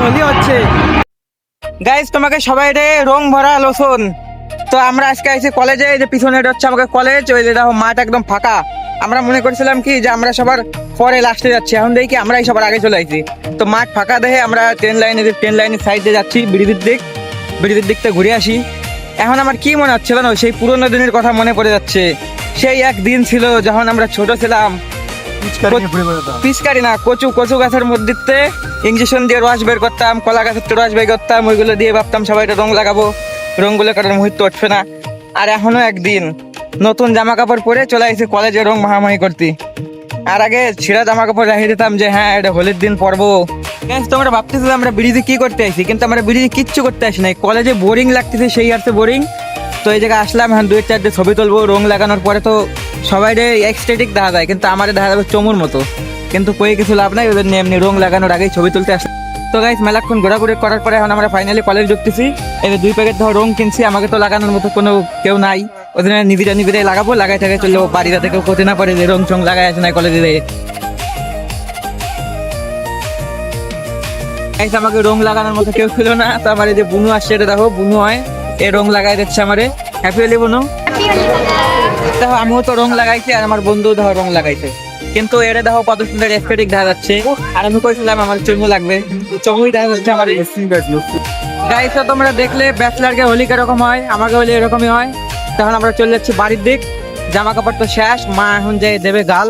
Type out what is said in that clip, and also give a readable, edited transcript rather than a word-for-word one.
হোলি হচ্ছে। গাইস তোমাকে সবাই রে রং ভরা লোসন। তো আমরা আজকে আইছি কলেজে, এই যে পিছনে হচ্ছে আমাকে কলেজ, ওই যে দেখো মাঠ একদম ফাঁকা। আমরা মনে করছিলাম কি যে আমরা সবার পরে লাস্টে যাচ্ছি, এখন দেখি আমরাই সবার আগে চলে আইছি। তো মাঠ ফাঁকা দেখে আমরা ট্রেন লাইনের সাইডে যাচ্ছি, ব্রিজের দিকটা ঘুরে আসি। এখন আমার কি মনে হচ্ছে জানো, সেই পুরোনো দিনের কথা মনে পড়ে যাচ্ছে। সেই এক দিন ছিল যখন আমরা ছোট ছিলাম, পিচকারি না, কচু কচু গাছের মধ্যে ইঞ্জেকশন দিয়ে রস বের করতাম, কলা গাছের রস বের করতাম, ওইগুলো দিয়ে ভাবতাম সবাই রং লাগাবো, রঙগুলো কাটার মুহূর্ত উঠবে না। আর এখনো একদিন নতুন জামা কাপড় পরে চলে আসছি কলেজে রং মাহামাহি করতে। আর আগে ছিঁড়া জামা কাপড় রেখে দিতাম যে হ্যাঁ এটা হোলির দিন পরবো। তোমরা ভাবতেছো আমরা ব্রিজে কি করতে আসি, কিন্তু আমরা ব্রিজে কিচ্ছু করতে আসি নাই। কলেজে বোরিং লাগতেছে, সেই আর বোরিং। তো এই জায়গায় আসলাম, এখন 2-4 ছবি তুলবো। রং লাগানোর পরে তো সবাই এক্সটেটিক দেখা যায়, কিন্তু আমার দেখা যাবে চমুর মতো। কিন্তু কই কিছু লাভ নাই, ওদের এমনি রং লাগানোর আগেই ছবি তুলতে আসলাম। তো গাইস মেলাক্ষণ ঘোরাঘুরি করার পরে এখন আমরা ফাইনালি কলেজ ঢুকতেছি। এই 2 প্যাকেট ধর রং কিনছি, আমাকে তো লাগানোর মতো কোনো কেউ নাই। ওদের নিবিড়াই লাগাবো, লাগাই থাকে চললে বাড়িতে কেউ করতে না পারে যে রং চং লাগাই আছে না কলেজে। গাইস আমাকে রং লাগানোর মতো কেউ ছিল না, তো আমার এই যে বুনু আসছে, এটা দেখো বুনু হয়, এই রং লাগাই দিচ্ছে আমারে। হ্যাপি হোলি বুনু। দেখো আমিও তো রং লাগাইছি, আর আমার বন্ধু দেখো রং লাগাইছে, কিন্তু এটা দেখো কত সুন্দর এস্থেটিক দেখা যাচ্ছে। আর আমি কইছিলাম আমার চমু লাগবে, চমুই দেখা যাচ্ছে আমার। গাইস তোমরা দেখলে ব্যাচলারকে হোলি কিরকম হয়, আমাকে হোলি এরকমই হয়। তখন আমরা চলে যাচ্ছি বাড়ির দিক, জামা কাপড় তো শেষ, মা এখন যে দেবে গাল।